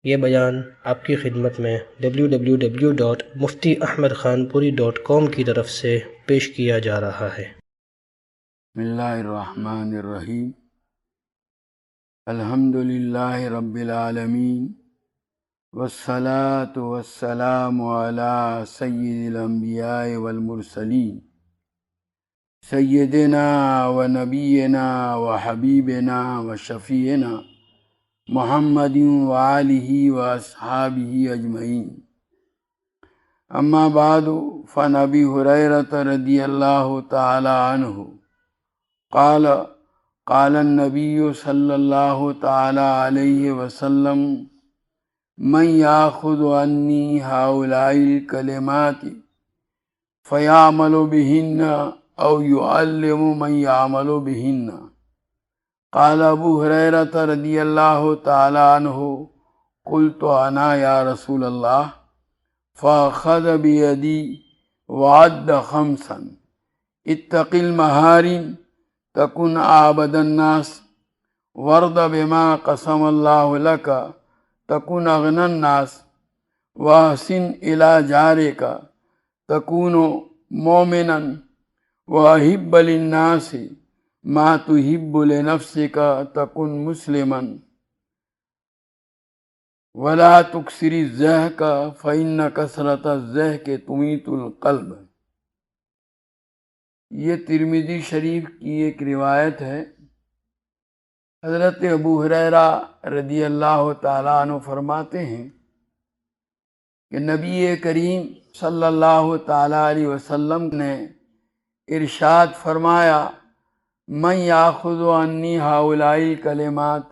یہ بیان آپ کی خدمت میں www.muftiahmedkhanpuri.com کی طرف سے پیش کیا جا رہا ہے۔ بسم اللہ الرحمن الرحیم۔ الحمد للہ رب العالمین، والصلاة والسلام علی سید الانبیاء والمرسلین، سیدنا و نبینا و حبیبنا و شفیعنا محمد و آلہ و اصحابہ اجمعین۔ اما بعد، فعن ابی ہریرۃ رضی اللہ تعالی عنہ قال قال النبی صلی اللہ تعالی علیہ وسلم من یاخذ عنی ہؤلاء الکلمات فیعمل بہن او یعلم من یعمل بہن۔ قال ابو ہریرۃ رضی اللہ تعالی عنہ قلت انا یا رسول اللہ، فاخذ بیدی وعد خمسا: اتق المحارم تکن عابد الناس، وارض بما قسم اللہ لک تکن اغنى الناس، واحسن الی جارک تکون مومنا، واحب للناس ما تحب لنفسک تکن مسلما، ولا تکثر الضحک فإن کثرة الضحک تمیت القلب۔ یہ ترمذی شریف کی ایک روایت ہے۔ حضرت ابو ہریرہ رضی اللہ تعالیٰ عنہ فرماتے ہیں کہ نبی کریم صلی اللہ تعالیٰ علیہ وسلم نے ارشاد فرمایا: من یاخذ عنی ہؤلاء الکلمات،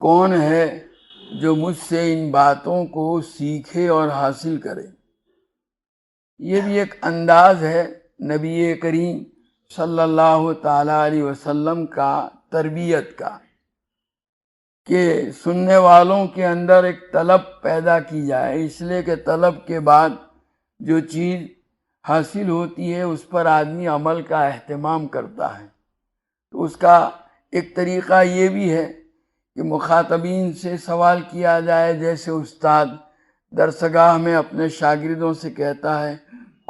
کون ہے جو مجھ سے ان باتوں کو سیکھے اور حاصل کرے۔ یہ بھی ایک انداز ہے نبی کریم صلی اللہ تعالیٰ علیہ وسلم کا تربیت کا، کہ سننے والوں کے اندر ایک طلب پیدا کی جائے، اس لیے کہ طلب کے بعد جو چیز حاصل ہوتی ہے اس پر آدمی عمل کا اہتمام کرتا ہے۔ تو اس کا ایک طریقہ یہ بھی ہے کہ مخاطبین سے سوال کیا جائے، جیسے استاد درسگاہ میں اپنے شاگردوں سے کہتا ہے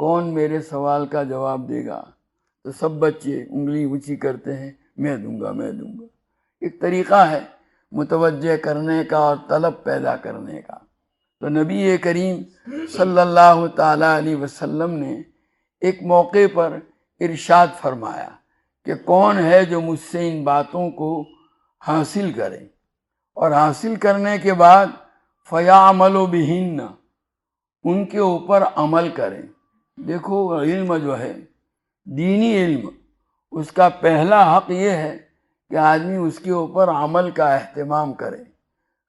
کون میرے سوال کا جواب دے گا، تو سب بچے انگلی اونچی کرتے ہیں، میں دوں گا میں دوں گا۔ ایک طریقہ ہے متوجہ کرنے کا اور طلب پیدا کرنے کا۔ تو نبی کریم صلی اللہ تعالیٰ علیہ وسلم نے ایک موقع پر ارشاد فرمایا کہ کون ہے جو مجھ سے ان باتوں کو حاصل کرے، اور حاصل کرنے کے بعد فیعمل بہن، ان کے اوپر عمل کریں۔ دیکھو، علم جو ہے دینی علم، اس کا پہلا حق یہ ہے کہ آدمی اس کے اوپر عمل کا اہتمام کرے۔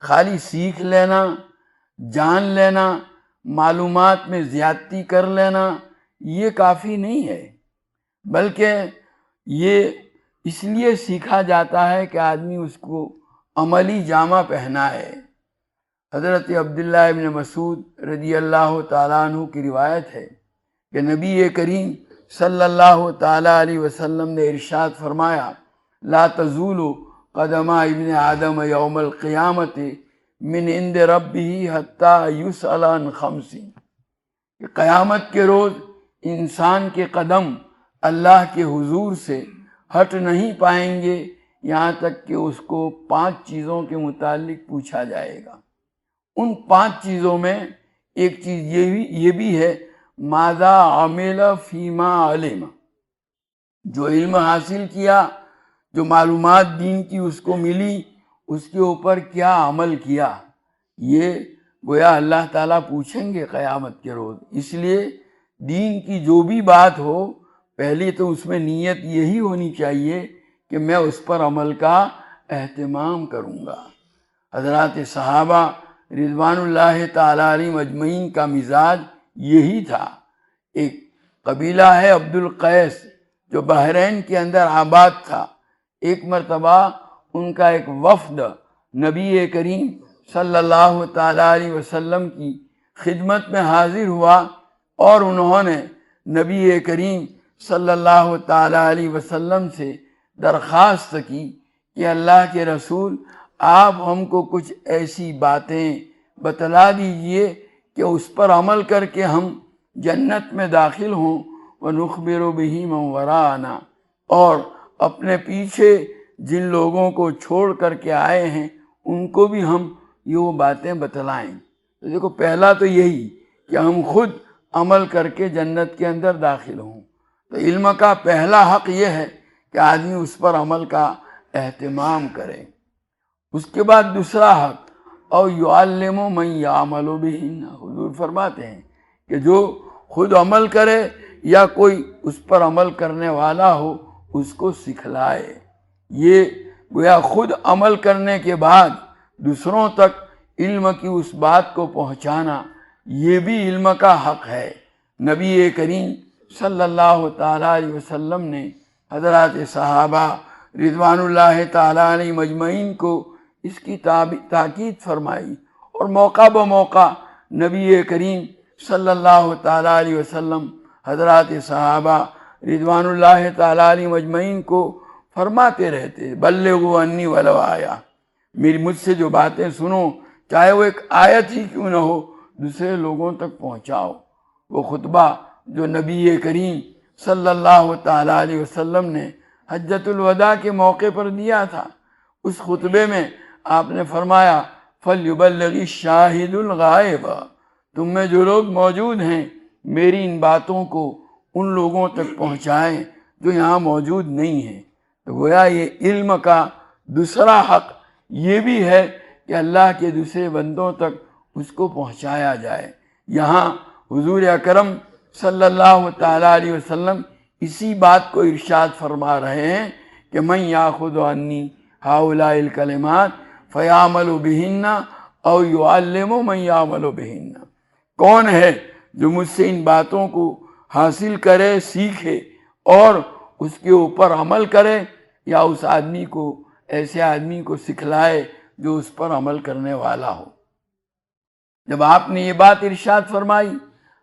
خالی سیکھ لینا، جان لینا، معلومات میں زیادتی کر لینا یہ کافی نہیں ہے، بلکہ یہ اس لیے سیکھا جاتا ہے کہ آدمی اس کو عملی جامہ پہنائے۔ حضرت عبداللہ ابن مسعود رضی اللہ تعالیٰ عنہ کی روایت ہے کہ نبی کریم صلی اللہ تعالیٰ علیہ وسلم نے ارشاد فرمایا: لا تزول قدم ابن آدم یوم القیامت من عند ربہ حتی یسأل عن خمس، کہ قیامت کے روز انسان کے قدم اللہ کے حضور سے ہٹ نہیں پائیں گے یہاں تک کہ اس کو 5 چیزوں کے متعلق پوچھا جائے گا۔ ان 5 چیزوں میں ایک چیز یہ بھی ہے ماذا عمل فیما علم، جو علم حاصل کیا، جو معلومات دین کی اس کو ملی، اس کے اوپر کیا عمل کیا۔ یہ گویا اللہ تعالیٰ پوچھیں گے قیامت کے روز۔ اس لیے دین کی جو بھی بات ہو، پہلی تو اس میں نیت یہی ہونی چاہیے کہ میں اس پر عمل کا اہتمام کروں گا۔ حضرات صحابہ رضوان اللہ تعالیٰ علیہم اجمعین کا مزاج یہی تھا۔ ایک قبیلہ ہے عبد القیس جو بحرین کے اندر آباد تھا۔ ایک مرتبہ ان کا ایک وفد نبی کریم صلی اللہ تعالیٰ علیہ وسلم کی خدمت میں حاضر ہوا، اور انہوں نے نبی کریم صلی اللہ تعالیٰ علیہ وسلم سے درخواست کی کہ اللہ کے رسول، آپ ہم کو کچھ ایسی باتیں بتلا دیجئے کہ اس پر عمل کر کے ہم جنت میں داخل ہوں، وَنُخْبِرُ بِهِ مَنْ وَرَاءَنَا، اور اپنے پیچھے جن لوگوں کو چھوڑ کر کے آئے ہیں ان کو بھی ہم یہ وہ باتیں بتلائیں۔ تو دیکھو پہلا تو یہی کہ ہم خود عمل کر کے جنت کے اندر داخل ہوں۔ تو علم کا پہلا حق یہ ہے کہ آدمی اس پر عمل کا اہتمام کرے۔ اس کے بعد دوسرا حق، اور یعلم من یعمل بہن، حضور فرماتے ہیں کہ جو خود عمل کرے یا کوئی اس پر عمل کرنے والا ہو اس کو سکھلائے۔ یہ گویا خود عمل کرنے کے بعد دوسروں تک علم کی اس بات کو پہنچانا، یہ بھی علم کا حق ہے۔ نبی کریم صلی اللہ تعالیٰ علیہ وسلم نے حضرات صحابہ رضوان اللہ تعالیٰ علیہ مجمعین کو اس کی تاکید فرمائی، اور موقع بموقع نبی کریم صلی اللہ تعالیٰ علیہ وسلم حضرات صحابہ رضوان اللہ تعالیٰ علیہ مجمعین کو فرماتے رہتے، بلغوا انی ولو آیا، مجھ سے جو باتیں سنو چاہے وہ ایک آیت ہی کیوں نہ ہو دوسرے لوگوں تک پہنچاؤ۔ وہ خطبہ جو نبی کریم صلی اللہ تعالیٰ علیہ وسلم نے حجۃ الوداع کے موقع پر دیا تھا، اس خطبے میں آپ نے فرمایا فَلْيُبَلِّغِ الشَّاهِدُ الْغَائِبَ، تم میں جو لوگ موجود ہیں میری ان باتوں کو ان لوگوں تک پہنچائیں جو یہاں موجود نہیں ہیں۔ تو گویا یہ علم کا دوسرا حق یہ بھی ہے کہ اللہ کے دوسرے بندوں تک اس کو پہنچایا جائے۔ یہاں حضور اکرم صلی اللہ تعالیٰ علیہ وسلم اسی بات کو ارشاد فرما رہے ہیں کہ من یاخذ عنی ہؤلاء الکلمات فیعمل بہن او یعلم من یعمل بہن، کون ہے جو مجھ سے ان باتوں کو حاصل کرے، سیکھے اور اس کے اوپر عمل کرے، یا اس آدمی کو ایسے آدمی کو سکھلائے جو اس پر عمل کرنے والا ہو۔ جب آپ نے یہ بات ارشاد فرمائی،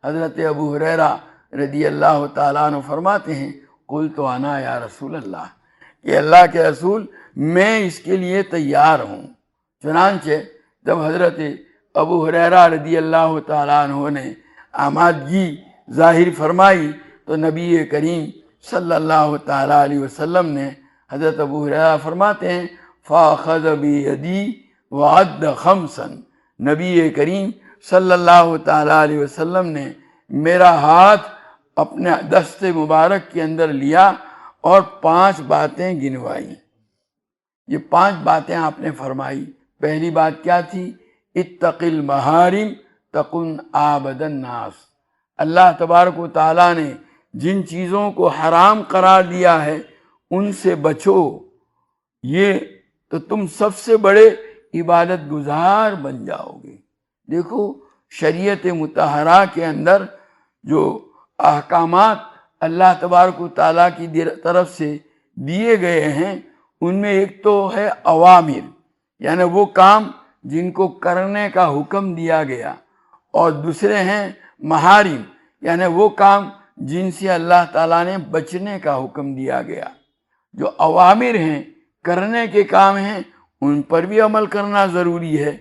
حضرت ابو ہریرہ رضی اللہ تعالیٰ عنہ فرماتے ہیں قلت انا یا رسول اللہ، کہ اللہ کے رسول میں اس کے لیے تیار ہوں۔ چنانچہ جب حضرت ابو ہریرہ رضی اللہ تعالیٰ عنہ نے آمادگی ظاہر فرمائی تو نبی کریم صلی اللہ تعالیٰ علیہ وسلم نے، حضرت ابو ہریرہ فرماتے ہیں فَأَخَذَ بِيَدِي وَعَدَّ خَمْسًا، نبی کریم صلی اللہ تعالیٰ علیہ وسلم نے میرا ہاتھ اپنے دست مبارک کے اندر لیا اور 5 باتیں گنوائی۔ یہ 5 باتیں آپ نے فرمائی۔ پہلی بات کیا تھی؟ اتق المحارم تکن عابد الناس، اللہ تبارک و تعالیٰ نے جن چیزوں کو حرام قرار دیا ہے ان سے بچو، یہ تو تم سب سے بڑے عبادت گزار بن جاؤ گے۔ دیکھو شریعت مطہرہ کے اندر جو احکامات اللہ تبارک و تعالیٰ کی طرف سے دیے گئے ہیں ان میں ایک تو ہے اوامر، یعنی وہ کام جن کو کرنے کا حکم دیا گیا، اور دوسرے ہیں محارم، یعنی وہ کام جن سے اللہ تعالیٰ نے بچنے کا حکم دیا گیا۔ جو اوامر ہیں، کرنے کے کام ہیں، ان پر بھی عمل کرنا ضروری ہے،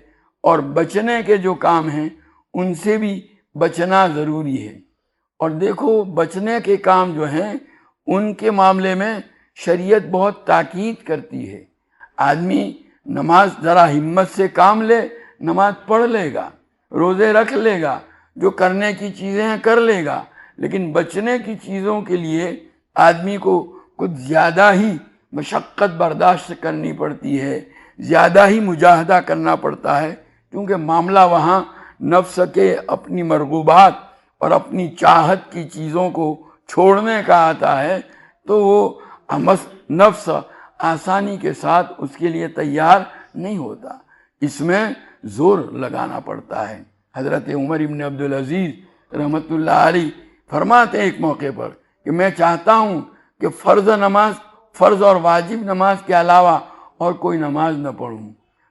اور بچنے کے جو کام ہیں ان سے بھی بچنا ضروری ہے۔ اور دیکھو بچنے کے کام جو ہیں ان کے معاملے میں شریعت بہت تاکید کرتی ہے۔ آدمی نماز ذرا ہمت سے کام لے، نماز پڑھ لے گا، روزے رکھ لے گا، جو کرنے کی چیزیں ہیں کر لے گا، لیکن بچنے کی چیزوں کے لیے آدمی کو کچھ زیادہ ہی مشقت برداشت کرنی پڑتی ہے، زیادہ ہی مجاہدہ کرنا پڑتا ہے، کیونکہ معاملہ وہاں نفس کے اپنی مرغوبات اور اپنی چاہت کی چیزوں کو چھوڑنے کا آتا ہے، تو وہ نفس آسانی کے ساتھ اس کے لیے تیار نہیں ہوتا، اس میں زور لگانا پڑتا ہے۔ حضرت عمر ابن عبدالعزیز رحمۃ اللہ علیہ فرماتے ہیں ایک موقع پر کہ میں چاہتا ہوں کہ فرض اور واجب نماز کے علاوہ اور کوئی نماز نہ پڑھوں،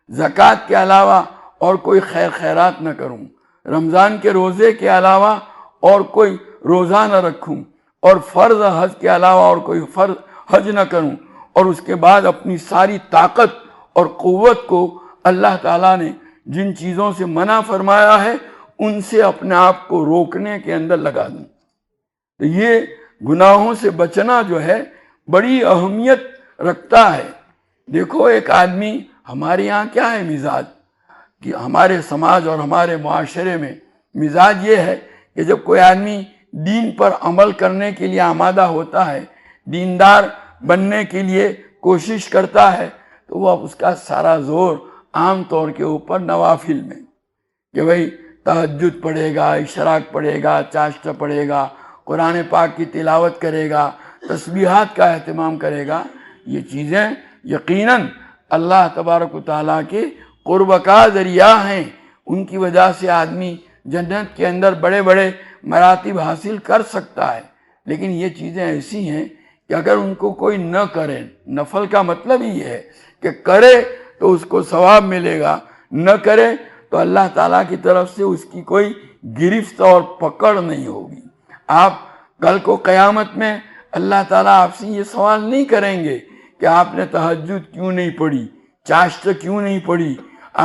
زکوٰۃ کے علاوہ اور کوئی خیرات نہ کروں، رمضان کے روزے کے علاوہ اور کوئی روزہ نہ رکھوں، اور فرض حج کے علاوہ اور کوئی فرض حج نہ کروں، اور اس کے بعد اپنی ساری طاقت اور قوت کو اللہ تعالیٰ نے جن چیزوں سے منع فرمایا ہے ان سے اپنے آپ کو روکنے کے اندر لگا دوں۔ تو یہ گناہوں سے بچنا جو ہے بڑی اہمیت رکھتا ہے۔ دیکھو ایک آدمی، ہمارے یہاں کیا ہے مزاج، کہ ہمارے سماج اور ہمارے معاشرے میں مزاج یہ ہے کہ جب کوئی آدمی دین پر عمل کرنے کے لیے آمادہ ہوتا ہے، دیندار بننے کے لیے کوشش کرتا ہے، تو وہ اس کا سارا زور عام طور کے اوپر نوافل میں، کہ بھئی تہجد پڑھے گا، اشراق پڑھے گا، چاشتہ پڑھے گا، قرآن پاک کی تلاوت کرے گا، تسبیحات کا اہتمام کرے گا۔ یہ چیزیں یقیناً اللہ تبارک و تعالیٰ کے قرب کا ذریعہ ہیں، ان کی وجہ سے آدمی جنت کے اندر بڑے بڑے مراتب حاصل کر سکتا ہے۔ لیکن یہ چیزیں ایسی ہیں کہ اگر ان کو کوئی نہ کرے، نفل کا مطلب ہی ہے کہ کرے تو اس کو ثواب ملے گا، نہ کرے تو اللہ تعالیٰ کی طرف سے اس کی کوئی گرفت اور پکڑ نہیں ہوگی۔ آپ کل کو قیامت میں اللہ تعالیٰ آپ سے یہ سوال نہیں کریں گے کہ آپ نے تہجد کیوں نہیں پڑھی، چاشت کیوں نہیں پڑھی،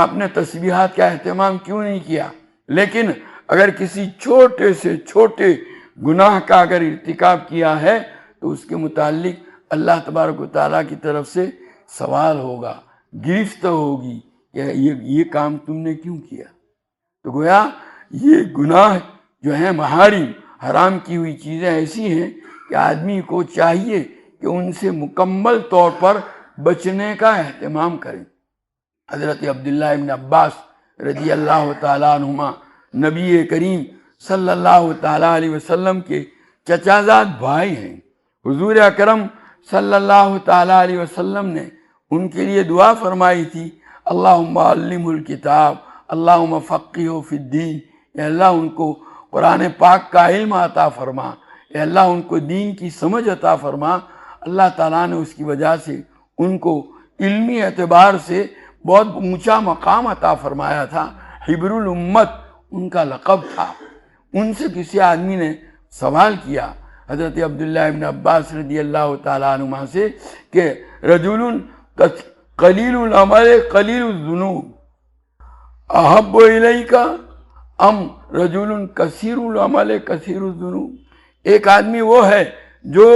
آپ نے تسبیحات کا اہتمام کیوں نہیں کیا۔ لیکن اگر کسی چھوٹے سے چھوٹے گناہ کا اگر ارتکاب کیا ہے تو اس کے متعلق اللہ تبارک و تعالیٰ کی طرف سے سوال ہوگا، گرفت ہوگی کہ یہ کام تم نے کیوں کیا۔ تو گویا یہ گناہ جو ہیں محارم، حرام کی ہوئی چیزیں ایسی ہیں کہ آدمی کو چاہیے کہ ان سے مکمل طور پر بچنے کا اہتمام کریں۔ حضرت عبداللہ ابن عباس رضی اللہ تعالیٰ عنہما نبی کریم صلی اللہ تعالیٰ علیہ وسلم کے چچا زاد بھائی ہیں۔ حضور اکرم صلی اللہ تعالیٰ علیہ وسلم نے ان کے لیے دعا فرمائی تھی، اللہم علمہ الکتاب اللہم فقہہ فی الدین، اے اللہ ان کو قرآن پاک کا علم عطا فرما، اے اللہ ان کو دین کی سمجھ عطا فرما۔ اللہ تعالیٰ نے اس کی وجہ سے ان کو علمی اعتبار سے بہت اونچا مقام عطا فرمایا تھا۔ حبر الامت ان کا لقب تھا۔ ان سے کسی آدمی نے سوال کیا حضرت عبداللہ ابن عباس رضی اللہ تعالیٰ عنہما سے کہ رجل قلیل العمل قلیل الذنوب احب الیک ام رجل کثیر العمل کثیر الذنوب، ایک آدمی وہ ہے جو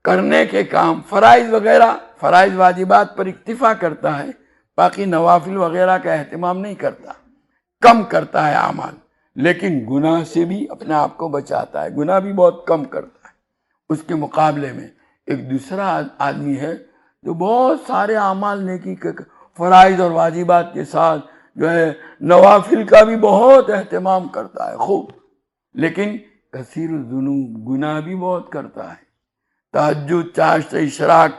کرنے کے کام فرائض وغیرہ، فرائض واجبات پر اکتفا کرتا ہے، باقی نوافل وغیرہ کا اہتمام نہیں کرتا، کم کرتا ہے اعمال، لیکن گناہ سے بھی اپنے آپ کو بچاتا ہے، گناہ بھی بہت کم کرتا ہے۔ اس کے مقابلے میں ایک دوسرا آدمی ہے جو بہت سارے اعمال نیکی کے فرائض اور واجبات کے ساتھ جو ہے نوافل کا بھی بہت اہتمام کرتا ہے خوب، لیکن کثیر الذنوب گناہ بھی بہت کرتا ہے، تہجد، چاشت، اشراق،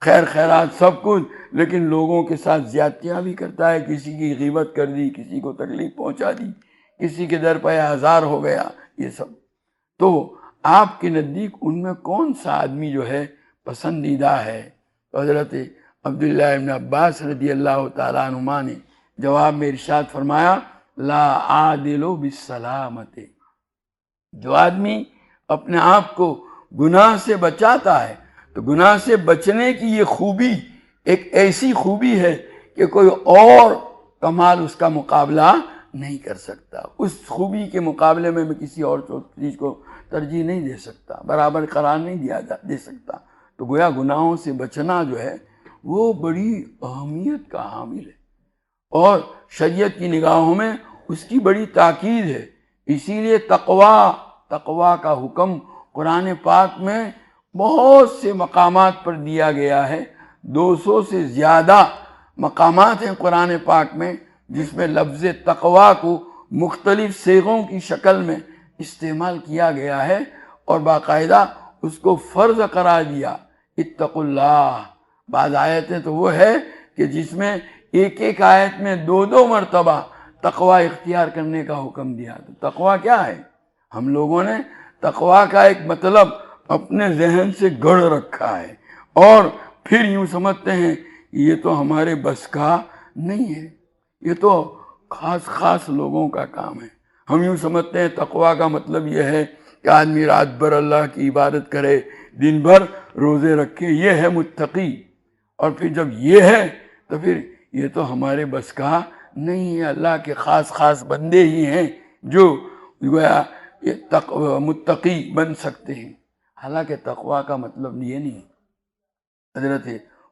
خیر خیرات سب کچھ، لیکن لوگوں کے ساتھ زیادتیاں بھی کرتا ہے، کسی کی غیبت کر دی، کسی کو تکلیف پہنچا دی، کسی کے در پہ آزار ہو گیا، یہ سب۔ تو آپ کے نزدیک ان میں کون سا آدمی جو ہے پسندیدہ ہے؟ تو حضرت عبداللہ ابن عباس رضی اللہ تعالیٰ عنہما نے جواب میں ارشاد فرمایا، لا عادل بالسلامت، جو آدمی اپنے آپ کو گناہ سے بچاتا ہے، تو گناہ سے بچنے کی یہ خوبی ایک ایسی خوبی ہے کہ کوئی اور کمال اس کا مقابلہ نہیں کر سکتا۔ اس خوبی کے مقابلے میں کسی اور چیز کو ترجیح نہیں دے سکتا، برابر قرار نہیں دے سکتا۔ تو گویا گناہوں سے بچنا جو ہے وہ بڑی اہمیت کا حامل ہے، اور شریعت کی نگاہوں میں اس کی بڑی تاکید ہے۔ اسی لیے تقوی کا حکم قرآن پاک میں بہت سے مقامات پر دیا گیا ہے، 200 سے زیادہ مقامات ہیں قرآن پاک میں جس میں لفظ تقوی کو مختلف صیغوں کی شکل میں استعمال کیا گیا ہے، اور باقاعدہ اس کو فرض قرار دیا، اتقوا اللہ۔ بعض آیتیں تو وہ ہے کہ جس میں ایک ایک آیت میں 2 مرتبہ تقوی اختیار کرنے کا حکم دیا۔ تو تقوی کیا ہے؟ ہم لوگوں نے تقوی کا ایک مطلب اپنے ذہن سے گڑھ رکھا ہے، اور پھر یوں سمجھتے ہیں کہ یہ تو ہمارے بس کا نہیں ہے، یہ تو خاص لوگوں کا کام ہے۔ ہم یوں سمجھتے ہیں تقوی کا مطلب یہ ہے کہ آدمی رات بھر اللہ کی عبادت کرے، دن بھر روزے رکھے، یہ ہے متقی، اور پھر جب یہ ہے تو پھر یہ تو ہمارے بس کا نہیں ہے، اللہ کے خاص خاص بندے ہی ہیں جو گویا متقی بن سکتے ہیں۔ حالانکہ تقوی کا مطلب یہ نہیں۔ حضرت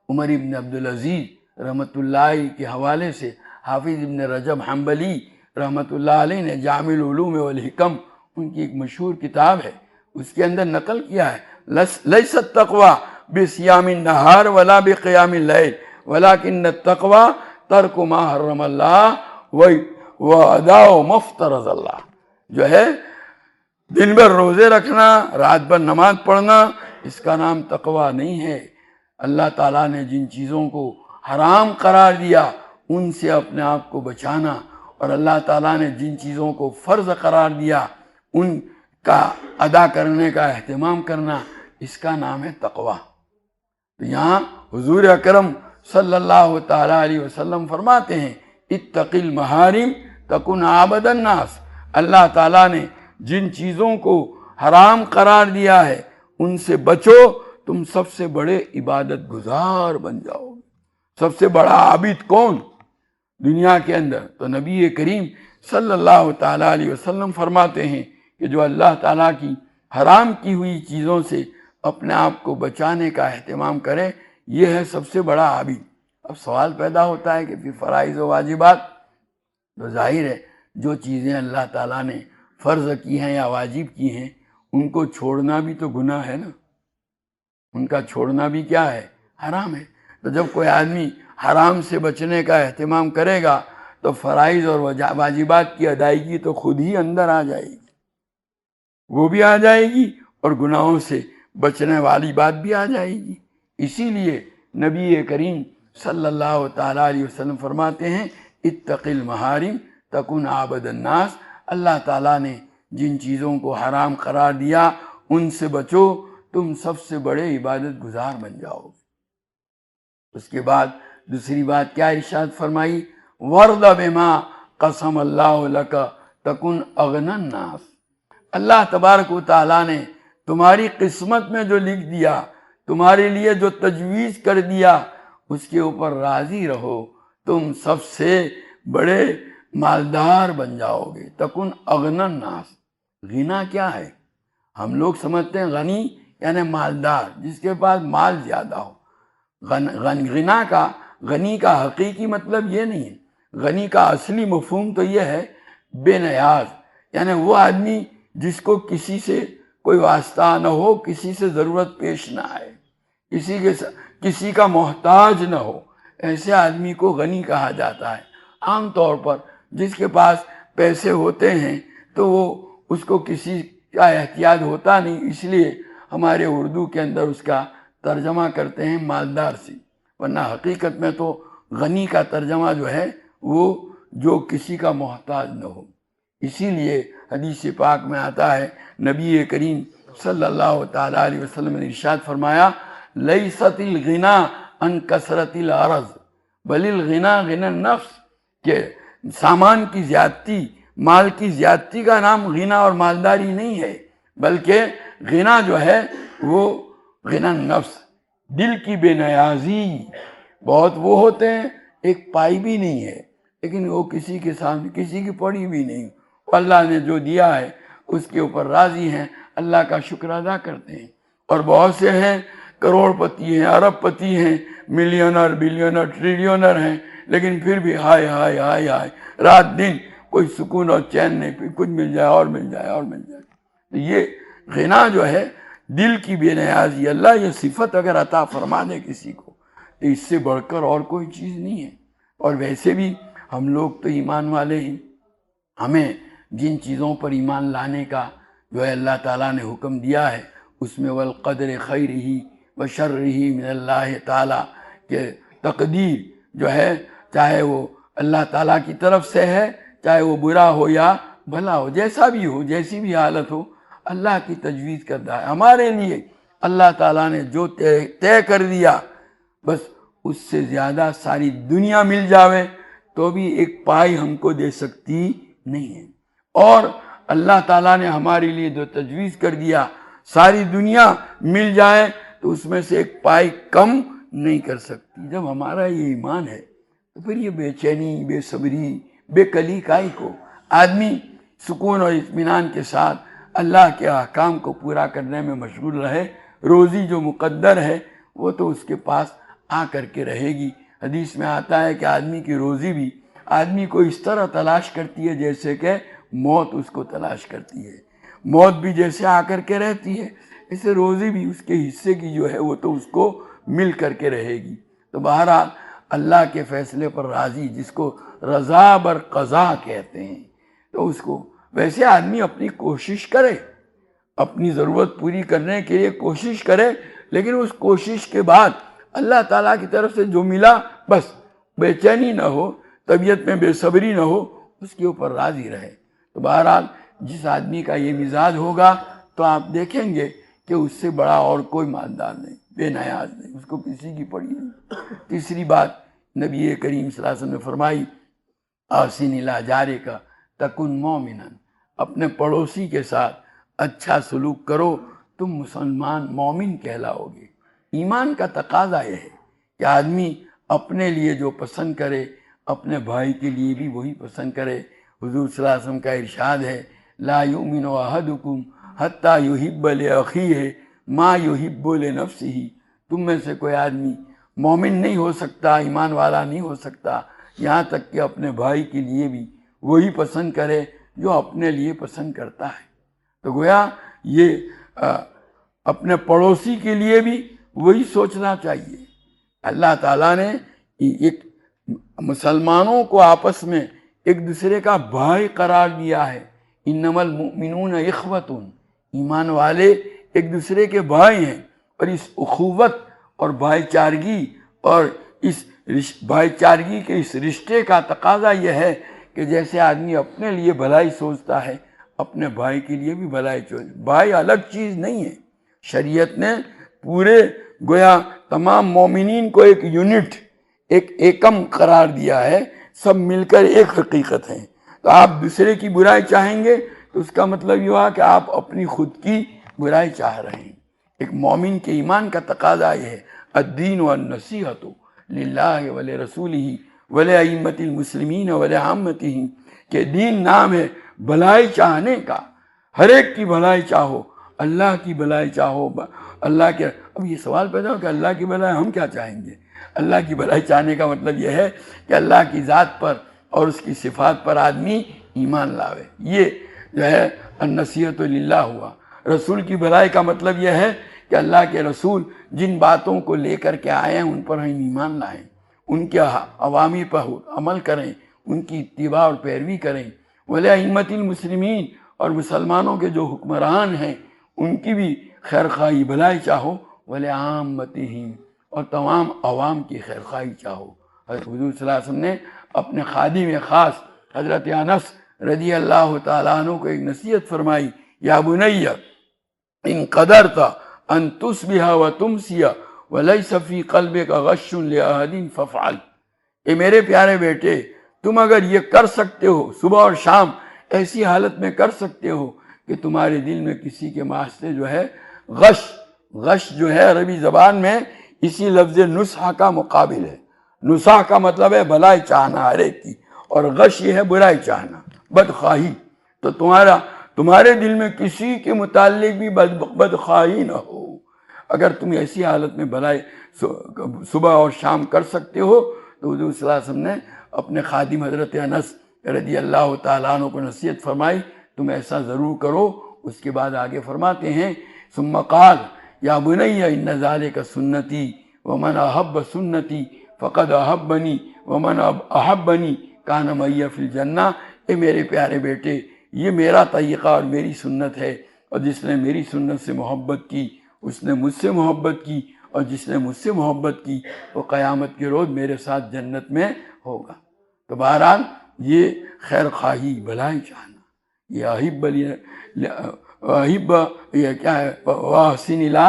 عمر ابن عبدالعزیز رحمۃ اللہ کے حوالے سے حافظ ابن رجب حنبلی رحمۃ اللہ علیہ نے جامع العلوم والحکم، ان کی ایک مشہور کتاب ہے، اس کے اندر نقل کیا ہے، لیس التقوی بصیام النہار ولا بقیام اللیل ولکن التقوی ترک ما حرم اللہ واداء ما افترض اللہ۔ جو ہے دن بھر روزے رکھنا، رات بھر نماز پڑھنا، اس کا نام تقوی نہیں ہے۔ اللہ تعالیٰ نے جن چیزوں کو حرام قرار دیا ان سے اپنے آپ کو بچانا، اور اللہ تعالیٰ نے جن چیزوں کو فرض قرار دیا ان کا ادا کرنے کا اہتمام کرنا، اس کا نام ہے تقوی۔ تو یہاں حضور اکرم صلی اللہ تعالیٰ علیہ وسلم فرماتے ہیں اتق المحارم تکن عابد الناس۔ اللہ تعالیٰ نے جن چیزوں کو حرام قرار دیا ہے ان سے بچو، تم سب سے بڑے عبادت گزار بن جاؤ گے۔ سب سے بڑا عابد کون دنیا کے اندر؟ تو نبی کریم صلی اللہ تعالیٰ علیہ وسلم فرماتے ہیں کہ جو اللہ تعالیٰ کی حرام کی ہوئی چیزوں سے اپنے آپ کو بچانے کا اہتمام کرے، یہ ہے سب سے بڑا عابد۔ اب سوال پیدا ہوتا ہے کہ پھر فرائض و واجبات، تو ظاہر ہے جو چیزیں اللہ تعالیٰ نے فرض کی ہیں یا واجب کی ہیں ان کو چھوڑنا بھی تو گناہ ہے نا، ان کا چھوڑنا بھی کیا ہے؟ حرام ہے۔ تو جب کوئی آدمی حرام سے بچنے کا اہتمام کرے گا تو فرائض اور واجبات کی ادائیگی تو خود ہی اندر آ جائے گی، وہ بھی آ جائے گی اور گناہوں سے بچنے والی بات بھی آ جائے گی۔ اسی لیے نبی کریم صلی اللہ تعالیٰ علیہ وسلم فرماتے ہیں اتق المحارم تکن عابد الناس۔ اللہ تعالیٰ نے جن چیزوں کو حرام قرار دیا ان سے بچو، تم سب سے بڑے عبادت گزار بن جاؤ گے۔ اس کے بعد دوسری بات کیا ارشاد فرمائی؟ ورد بما قسم اللہ لک تکن اغنی الناس۔ اللہ تبارک و تعالیٰ نے تمہاری قسمت میں جو لکھ دیا، تمہارے لیے جو تجویز کر دیا، اس کے اوپر راضی رہو، تم سب سے بڑے مالدار بن جاؤ گے۔ تکن اغنی الناس۔ غنا کیا ہے؟ ہم لوگ سمجھتے ہیں غنی یعنی مالدار، جس کے پاس مال زیادہ ہو۔ غنی کا حقیقی مطلب یہ نہیں ہے۔ غنی کا اصلی مفہوم تو یہ ہے بے نیاز، یعنی وہ آدمی جس کو کسی سے کوئی واسطہ نہ ہو، کسی سے ضرورت پیش نہ آئے، کسی کا محتاج نہ ہو، ایسے آدمی کو غنی کہا جاتا ہے۔ عام طور پر جس کے پاس پیسے ہوتے ہیں تو وہ اس کو کسی کا احتیاج ہوتا نہیں، اس لیے ہمارے اردو کے اندر اس کا ترجمہ کرتے ہیں مالدار سے، ورنہ حقیقت میں تو غنی کا ترجمہ جو ہے وہ جو کسی کا محتاج نہ ہو۔ اسی لیے حدیث پاک میں آتا ہے نبی کریم صلی اللہ تعالیٰ علیہ وسلم نے ارشاد فرمایا لیست الغنا عن کثرت العرض بل الغنا غنی النفس، کہ سامان کی زیادتی، مال کی زیادتی کا نام غنا اور مالداری نہیں ہے، بلکہ غنا جو ہے وہ غنی النفس، دل کی بے نیازی۔ بہت وہ ہوتے ہیں ایک پائی بھی نہیں ہے لیکن وہ کسی کے سامنے کسی کی پڑی بھی نہیں، اللہ نے جو دیا ہے اس کے اوپر راضی ہیں، اللہ کا شکر ادا کرتے ہیں۔ اور بہت سے ہیں کروڑ پتی ہیں، ارب پتی ہیں، ملینر بلینر ٹریلینر ہیں، لیکن پھر بھی ہائے ہائے ہائے ہائے، رات دن کوئی سکون اور چین نہیں، پھر کچھ مل جائے اور مل جائے اور مل جائے۔ تو یہ غنا جو ہے دل کی بے نیازی، اللہ یہ صفت اگر عطا فرما دے کسی کو تو اس سے بڑھ کر اور کوئی چیز نہیں ہے۔ اور ویسے بھی ہم لوگ تو ایمان والے ہیں، ہمیں جن چیزوں پر ایمان لانے کا جو ہے اللہ تعالیٰ نے حکم دیا ہے اس میں والقدر خیرہ و شرہ من اللہ تعالیٰ، کہ تقدیر جو ہے چاہے وہ اللہ تعالیٰ کی طرف سے ہے، چاہے وہ برا ہو یا بھلا ہو، جیسا بھی ہو، جیسی بھی حالت ہو، اللہ کی تجویز کردہ ہے ہمارے لیے۔ اللہ تعالیٰ نے جو طے کر دیا، بس اس سے زیادہ ساری دنیا مل جاوے تو بھی ایک پائی ہم کو دے سکتی نہیں ہے، اور اللہ تعالیٰ نے ہمارے لیے جو تجویز کر دیا، ساری دنیا مل جائے تو اس میں سے ایک پائی کم نہیں کر سکتی۔ جب ہمارا یہ ایمان ہے تو پھر یہ بے چینی، بے صبری، بے کلی کائی کو؟ آدمی سکون اور اطمینان کے ساتھ اللہ کے احکام کو پورا کرنے میں مشغول رہے، روزی جو مقدر ہے وہ تو اس کے پاس آ کر کے رہے گی۔ حدیث میں آتا ہے کہ آدمی کی روزی بھی آدمی کو اس طرح تلاش کرتی ہے جیسے کہ موت اس کو تلاش کرتی ہے۔ موت بھی جیسے آ کر کے رہتی ہے، اسے روزی بھی اس کے حصے کی جو ہے وہ تو اس کو مل کر کے رہے گی۔ تو بہرحال اللہ کے فیصلے پر راضی، جس کو رضا بر قضا کہتے ہیں، تو اس کو ویسے آدمی اپنی کوشش کرے، اپنی ضرورت پوری کرنے کے لیے کوشش کرے، لیکن اس کوشش کے بعد اللہ تعالیٰ کی طرف سے جو ملا بس بے چینی نہ ہو، طبیعت میں بے صبری نہ ہو، اس کے اوپر راضی رہے۔ تو بہرحال جس آدمی کا یہ مزاج ہوگا تو آپ دیکھیں گے کہ اس سے بڑا اور کوئی مالدار نہیں، بے نیاز نہیں، اس کو کسی کی پڑی نہیں۔ تیسری بات نبی کریم صلی اللہ علیہ وسلم نے فرمائی، احسن الی جارک تکن مومنا، اپنے پڑوسی کے ساتھ اچھا سلوک کرو، تم مسلمان مومن کہلاؤ گے۔ ایمان کا تقاضا یہ ہے کہ آدمی اپنے لیے جو پسند کرے اپنے بھائی کے لیے بھی وہی پسند کرے۔ حضور صلی اللہ علیہ وسلم کا ارشاد ہے، لا یؤمن احدکم حتی یحب لاخیہ ما یحب لنفسہ، تم میں سے کوئی آدمی مومن نہیں ہو سکتا، ایمان والا نہیں ہو سکتا یہاں تک کہ اپنے بھائی کے لیے بھی وہی پسند کرے جو اپنے لیے پسند کرتا ہے۔ تو گویا یہ اپنے پڑوسی کے لیے بھی وہی سوچنا چاہیے۔ اللہ تعالیٰ نے ایک مسلمانوں کو آپس میں ایک دوسرے کا بھائی قرار دیا ہے، انما المؤمنون اخوۃ، ایمان والے ایک دوسرے کے بھائی ہیں۔ اور اس اخوت اور بھائی چارگی اور اس بھائی چارگی کے اس رشتے کا تقاضا یہ ہے کہ جیسے آدمی اپنے لیے بھلائی سوچتا ہے اپنے بھائی کے لیے بھی بھلائی سوچے۔ بھائی الگ چیز نہیں ہے، شریعت نے پورے گویا تمام مومنین کو ایک یونٹ، ایک ایکم قرار دیا ہے، سب مل کر ایک حقیقت ہے۔ تو آپ دوسرے کی برائی چاہیں گے تو اس کا مطلب یہ ہوا کہ آپ اپنی خود کی برائی چاہ رہے ہیں۔ ایک مومن کے ایمان کا تقاضا یہ ہے، الدین والنصیحۃ للہ ولرسولہ ولأئمۃ المسلمین ولعامتہ، کہ دین نام ہے بھلائی چاہنے کا، ہر ایک کی بھلائی چاہو، اللہ کی بھلائی چاہو۔ اللہ کے اب یہ سوال پیدا ہو کہ اللہ کی بھلائی ہم کیا چاہیں گے؟ اللہ کی بھلائی چاہنے کا مطلب یہ ہے کہ اللہ کی ذات پر اور اس کی صفات پر آدمی ایمان لاوے، یہ جو ہے النصیحۃ للہ ہوا۔ رسول کی بھلائی کا مطلب یہ ہے کہ اللہ کے رسول جن باتوں کو لے کر کے آئے ہیں ان پر ہم ایمان لائیں، ان کے عوامی پر عمل کریں، ان کی اتباع اور پیروی کریں۔ ولأئمۃ المسلمین، اور مسلمانوں کے جو حکمران ہیں ان کی بھی خیر خواہی بھلائی چاہو۔ ولعامتہم، اور تمام عوام کی خیر خواہی چاہو۔ حضرت حضور صلی اللہ علیہ وسلم نے اپنے خادم خاص حضرت انس رضی اللہ تعالیٰ عنہ کو ایک نصیحت فرمائی، یا بنی ان قدرت ان تصبح وتمسی ولیس فی قلبک غش لأحد فافعل، اے میرے پیارے بیٹے، تم اگر یہ کر سکتے ہو، صبح اور شام ایسی حالت میں کر سکتے ہو کہ تمہارے دل میں کسی کے واسطے جو ہے غش جو ہے عربی زبان میں اسی لفظ نصح کا مقابل ہے۔ نصح کا مطلب ہے بھلائی چاہنا ہر ایک کی، اور غش یہ ہے برائی چاہنا، بدخواہی۔ تو تمہارے دل میں کسی کے متعلق بھی بدخواہی نہ ہو۔ اگر تم ایسی حالت میں بھلائی صبح اور شام کر سکتے ہو تو حضور صلی اللہ علیہ وسلم نے اپنے خادم حضرت انس رضی اللہ تعالیٰ عنہ کو نصیحت فرمائی، تم ایسا ضرور کرو۔ اس کے بعد آگے فرماتے ہیں، ثم قال یا بنی ان ذالک سنتی ومن احب سنتی فقد احبنی ومن احبنی کان معی فی الجنہ، اے میرے پیارے بیٹے، یہ میرا طریقہ اور میری سنت ہے، اور جس نے میری سنت سے محبت کی اس نے مجھ سے محبت کی، اور جس نے مجھ سے محبت کی وہ قیامت کے روز میرے ساتھ جنت میں ہوگا۔ تو بہرحال یہ خیر خواہی بھلائی چاہنا، یہ احب یہ کیا ہے، واحسن الی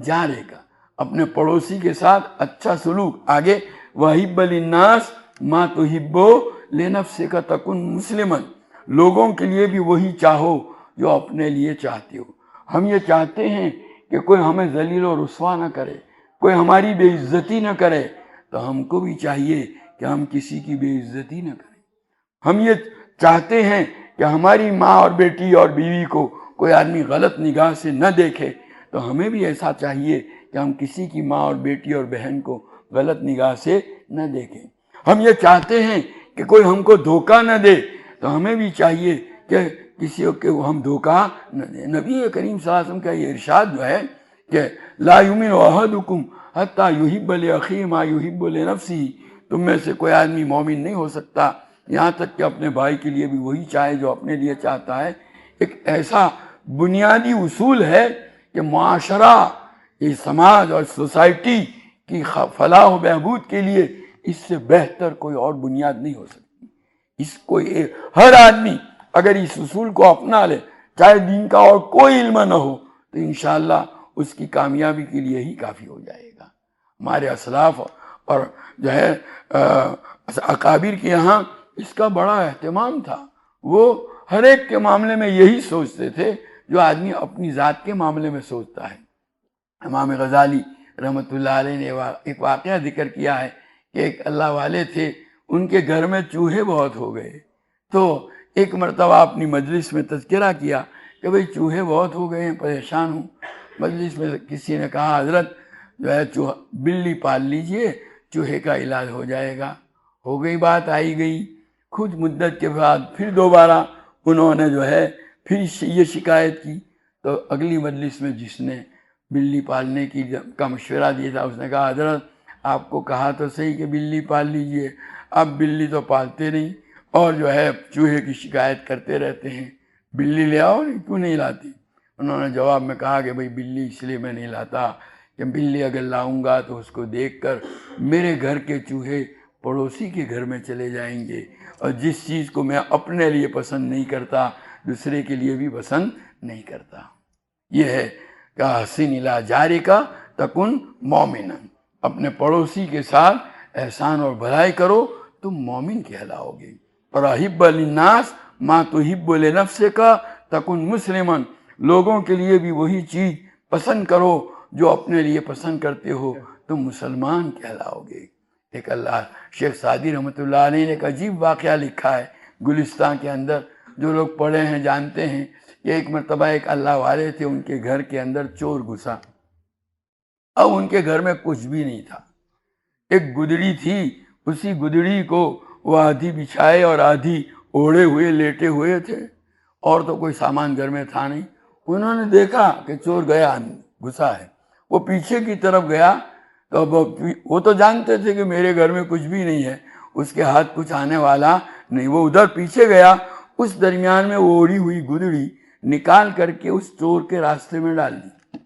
جارک، اپنے پڑوسی کے ساتھ اچھا سلوک۔ آگے وحب للناس ما تحب لنفسک تکن مسلما، لوگوں کے لیے بھی وہی چاہو جو اپنے لیے چاہتے ہو۔ ہم یہ چاہتے ہیں کہ کوئی ہمیں ذلیل و رسوا نہ کرے، کوئی ہماری بے عزتی نہ کرے تو ہم کو بھی چاہیے کہ ہم کسی کی بے عزتی نہ کریں۔ ہم یہ چاہتے ہیں کہ ہماری ماں اور بیٹی اور بیوی کو کوئی آدمی غلط نگاہ سے نہ دیکھے، تو ہمیں بھی ایسا چاہیے کہ ہم کسی کی ماں اور بیٹی اور بہن کو غلط نگاہ سے نہ دیکھیں۔ ہم یہ چاہتے ہیں کہ کوئی ہم کو دھوکہ نہ دے، تو ہمیں بھی چاہیے کہ کسی کو ہم دھوکہ نہ دیں۔ نبی کریم صلی اللہ علیہ وسلم کا یہ ارشاد جو ہے کہ لا یؤمن احدکم حتی یحب لاخیہ ما یحب لنفسہ، تم میں سے کوئی آدمی مومن نہیں ہو سکتا یہاں تک کہ اپنے بھائی کے لیے بھی وہی چاہے جو اپنے لیے چاہتا ہے۔ ایک ایسا بنیادی اصول ہے کہ معاشرہ، یہ سماج اور سوسائٹی کی فلاح و بہبود کے لیے اس سے بہتر کوئی اور بنیاد نہیں ہو سکتی۔ اس کو ہر آدمی اگر اس اصول کو اپنا لے، چاہے دین کا اور کوئی علم نہ ہو، تو انشاءاللہ اس کی کامیابی کے لیے ہی کافی ہو جائے گا۔ ہمارے اسلاف اور جو ہے اکابر کے یہاں اس کا بڑا اہتمام تھا۔ وہ ہر ایک کے معاملے میں یہی سوچتے تھے جو آدمی اپنی ذات کے معاملے میں سوچتا ہے۔ امام غزالی رحمۃ اللہ علیہ نے ایک واقعہ ذکر کیا ہے کہ ایک اللہ والے تھے، ان کے گھر میں چوہے بہت ہو گئے، تو ایک مرتبہ اپنی مجلس میں تذکرہ کیا کہ بھئی چوہے بہت ہو گئے ہیں، پریشان ہوں۔ مجلس میں کسی نے کہا حضرت جو ہے بلی پال لیجئے، چوہے کا علاج ہو جائے گا۔ ہو گئی بات، آئی گئی۔ کچھ مدت کے بعد پھر دوبارہ انہوں نے جو ہے پھر یہ شکایت کی، تو اگلی مجلس میں جس نے بلی پالنے کا مشورہ دیا تھا اس نے کہا حضرت آپ کو کہا تو صحیح کہ بلی پال لیجئے، اب بلی تو پالتے نہیں اور جو ہے چوہے کی شکایت کرتے رہتے ہیں، بلی لے آؤ، کیوں نہیں لاتی؟ انہوں نے جواب میں کہا کہ بھئی بلی اس لیے میں نہیں لاتا کہ بلی اگر لاؤں گا تو اس کو دیکھ کر میرے گھر کے چوہے پڑوسی کے گھر میں چلے جائیں گے، اور جس چیز کو میں اپنے لیے پسند نہیں کرتا دوسرے کے لیے بھی پسند نہیں کرتا۔ یہ ہے کہ احسن الی جارک تکن مومنا، اپنے پڑوسی کے ساتھ احسان اور بھلائی کرو تم مومن کہلاؤ گے۔ اور احب للناس ما تحب لنفسک تکن مسلما، لوگوں کے لیے بھی وہی چیز پسند کرو جو اپنے لیے پسند کرتے ہو، تم مسلمان کہلاؤ گے۔ ایک اللہ شیخ سعدی رحمۃ اللہ علیہ نے ایک عجیب واقعہ لکھا ہے گلستان کے اندر، جو لوگ پڑھے ہیں جانتے ہیں کہ ایک مرتبہ ایک اللہ والے تھے، ان کے گھر کے اندر چور گھسا۔ اب ان کے گھر میں کچھ بھی نہیں تھا، ایک گدڑی تھی، اسی گدڑی کو وہ آدھی بچھائے اور آدھی اوڑھے ہوئے لیٹے ہوئے تھے، اور تو کوئی سامان گھر میں تھا نہیں۔ انہوں نے دیکھا کہ چور گیا، گھسا ہے، وہ پیچھے کی طرف گیا، تو وہ تو جانتے تھے کہ میرے گھر میں کچھ بھی نہیں ہے، اس کے ہاتھ کچھ آنے والا نہیں، وہ ادھر پیچھے گیا، اس درمیان میں وہ اوڑھی ہوئی گدڑی نکال کر کے اس چور کے راستے میں ڈال دی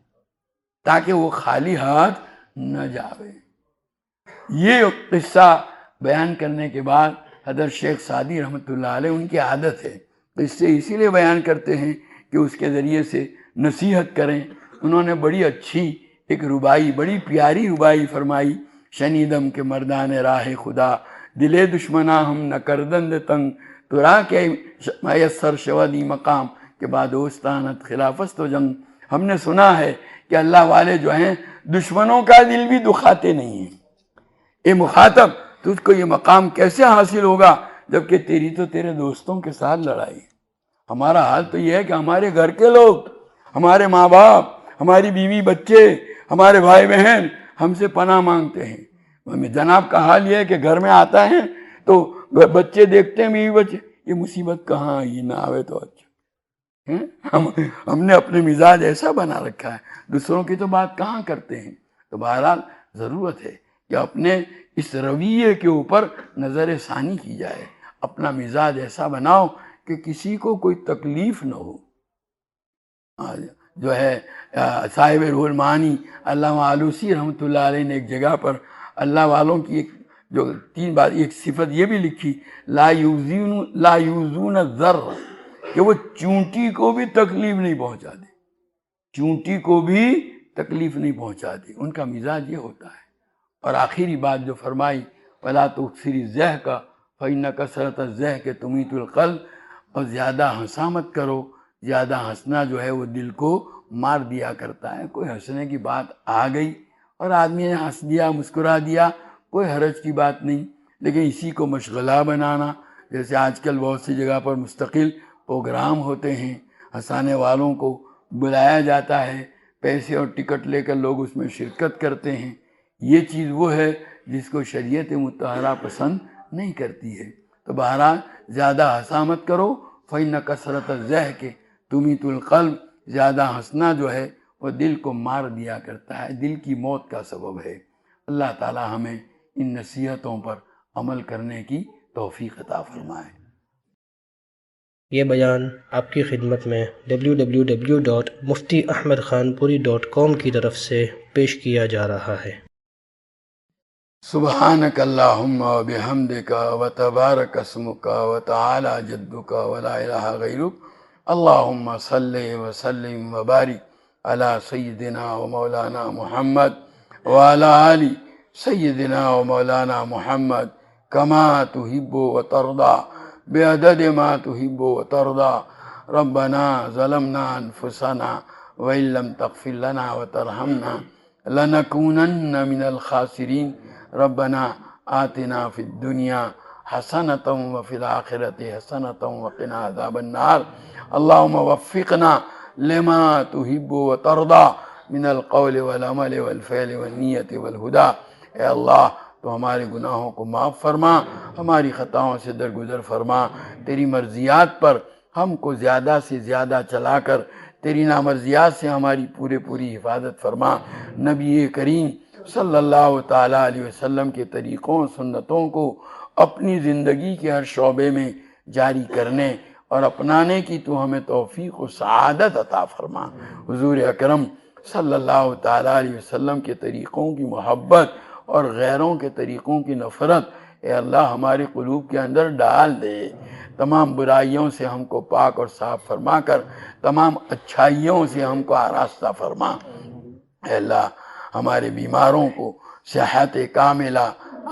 تاکہ وہ خالی ہاتھ نہ جاوے۔ یہ قصہ بیان کرنے کے بعد حضرت شیخ سعدی رحمۃ اللہ علیہ، ان کی عادت ہے قصے اسی لیے بیان کرتے ہیں کہ اس کے ذریعے سے نصیحت کریں۔ انہوں نے بڑی اچھی ایک ربائی، بڑی پیاری ربائی فرمائی، شنیدم کے مردان راہ خدا، دلے دشمنا ہم نہ کردند تنگ، تو راہ کے میسر شودی مقام کے بعد دوستانت خلافست و جنگ۔ ہم نے سنا ہے کہ اللہ والے جو ہیں دشمنوں کا دل بھی دکھاتے نہیں ہیں۔ اے مخاطب، تجھ کو یہ مقام کیسے حاصل ہوگا جبکہ تیری تو تیرے دوستوں کے ساتھ لڑائی۔ ہمارا حال تو یہ ہے کہ ہمارے گھر کے لوگ، ہمارے ماں باپ، ہماری بیوی بچے، ہمارے بھائی بہن ہم سے پناہ مانگتے ہیں۔ جناب کا حال یہ ہے کہ گھر میں آتا ہے تو بچے دیکھتے ہیں، بیوی بچے، یہ مصیبت کہاں آئی، نہ آوے تو اچھا۔ ہم نے اپنے مزاج ایسا بنا رکھا ہے، دوسروں کی تو بات کہاں کرتے ہیں۔ تو بہرحال ضرورت ہے کہ اپنے اس رویے کے اوپر نظر ثانی کی جائے، اپنا مزاج ایسا بناؤ کہ کسی کو کوئی تکلیف نہ ہو۔ جو ہے صاحب روح المعانی علامہ آلوسی رحمۃ اللہ علیہ نے ایک جگہ پر اللہ والوں کی ایک جو 3 بار ایک صفت یہ بھی لکھی، لا یوزون الذر، کہ وہ چونٹی کو بھی تکلیف نہیں پہنچا دے، چونٹی کو بھی تکلیف نہیں پہنچا دے، ان کا مزاج یہ ہوتا ہے۔ اور آخری بات جو فرمائی، وَلَا تُكْثِرِ الضَّحْكَ فَإِنَّ كَثْرَةَ الضَّحْكِ تُمِيتُ الْقَلْبَ، اور زیادہ ہنسا مت کرو، زیادہ ہنسنا جو ہے وہ دل کو مار دیا کرتا ہے۔ کوئی ہنسنے کی بات آ گئی اور آدمی نے ہنس دیا، مسکرا دیا، کوئی حرج کی بات نہیں. لیکن اسی کو مشغلہ بنانا، جیسے آج کل بہت سی جگہ پر مستقل پروگرام ہوتے ہیں، ہنسانے والوں کو بلایا جاتا ہے، پیسے اور ٹکٹ لے کر لوگ اس میں شرکت کرتے ہیں. یہ چیز وہ ہے جس کو شریعت مطہرہ پسند نہیں کرتی ہے. تو بہرحال زیادہ ہنسا مت کرو، فَإِنَّ كَثْرَةَ الضَّحِكِ تُمِيتُ الْقَلْبَ. زیادہ ہنسنا جو ہے وہ دل کو مار دیا کرتا ہے، دل کی موت کا سبب ہے. اللہ تعالی ہمیں ان نصیحتوں پر عمل کرنے کی توفیق عطا فرمائے. یہ بیان آپ کی خدمت میں www.muftiahmedkhanpuri.com کی طرف سے پیش کیا جا رہا ہے. سبحانک اللہم و بحمدک و تبارک اسمک و تعالی جدک و لا الہ غیرک. اللہم صلی وسلم و بارک علی سیدنا و مولانا محمد و علی آل سیدنا و مولانا محمد کما تحب و ترضا بعدد ما تحب و ترضا. ربنا ظلمنا انفسنا وإن لم تغفر لنا وترحمنا لنكونن من الخاسرين. ربنا آتنا في الدنيا حسنة وفي الآخرة حسنة وقنا عذاب النار. اللهم وفقنا لما تحب وترضى من القول والعمل والفعل والنية والهدى. اے اللہ تو ہمارے گناہوں کو معاف فرما، ہماری خطاؤں سے درگزر فرما. تیری مرضیات پر ہم کو زیادہ سے زیادہ چلا کر تیری نامرضیات سے ہماری پوری حفاظت فرما. نبی کریم صلی اللہ تعالیٰ علیہ وسلم کے طریقوں سنتوں کو اپنی زندگی کے ہر شعبے میں جاری کرنے اور اپنانے کی تو ہمیں توفیق و سعادت عطا فرما. حضور اکرم صلی اللہ تعالیٰ علیہ وسلم کے طریقوں کی محبت اور غیروں کے طریقوں کی نفرت اے اللہ ہمارے قلوب کے اندر ڈال دے. تمام برائیوں سے ہم کو پاک اور صاف فرما کر تمام اچھائیوں سے ہم کو آراستہ فرما. اے اللہ ہمارے بیماروں کو صحت کاملہ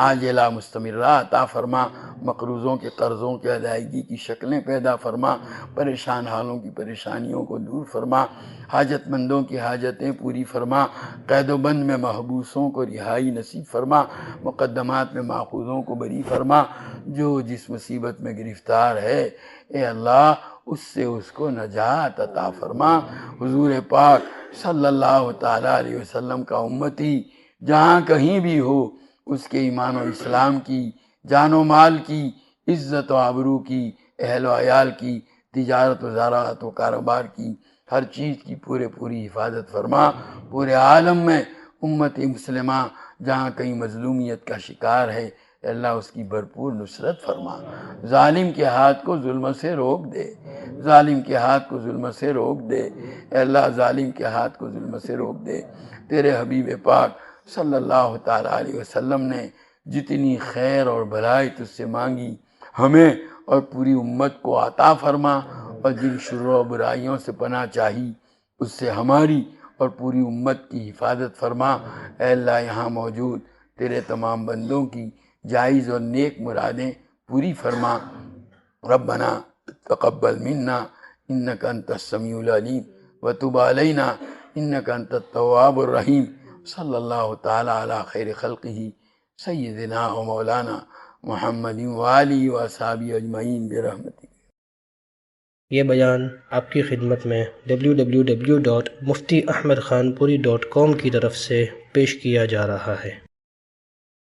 عاجلہ مستمرہ عطا فرما. مقروضوں کے قرضوں کے ادائیگی کی شکلیں پیدا فرما. پریشان حالوں کی پریشانیوں کو دور فرما. حاجت مندوں کی حاجتیں پوری فرما. قید و بند میں محبوسوں کو رہائی نصیب فرما. مقدمات میں ماخوذوں کو بری فرما. جو جس مصیبت میں گرفتار ہے اے اللہ اس سے اس کو نجات عطا فرما. حضور پاک صلی اللہ تعالیٰ علیہ وسلم کا امتی جہاں کہیں بھی ہو اس کے ایمان و اسلام کی، جان و مال کی، عزت و آبرو کی، اہل و عیال کی، تجارت و زراعت و کاروبار کی، ہر چیز کی پوری حفاظت فرما. پورے عالم میں امت مسلمہ جہاں کہیں مظلومیت کا شکار ہے اے اللہ اس کی بھرپور نصرت فرما. ظالم کے ہاتھ کو ظلم سے روک دے، ظالم کے ہاتھ کو ظلم سے روک دے. اے اللہ ظالم کے ہاتھ کو ظلم سے روک دے. تیرے حبیب پاک صلی اللہ تعالیٰ علیہ وسلم نے جتنی خیر اور بھلائی تجھ سے مانگی ہمیں اور پوری امت کو عطا فرما. اور جن شر و برائیوں سے پناہ چاہی اس سے ہماری اور پوری امت کی حفاظت فرما. اے اللہ یہاں موجود تیرے تمام بندوں کی جائز اور نیک مرادیں پوری فرما. ربنا تقبل منا انک انت السمیع العلیم وتب علینا انک انت التواب الرحیم. صلی اللہ تعالیٰ علی خیر خلقہ سیدنا و مولانا محمد وآلہ و اصحابہ اجمعین برحمتک. یہ بیان آپ کی خدمت میں www.muftiahmedkhanpuri.com کی طرف سے پیش کیا جا رہا ہے.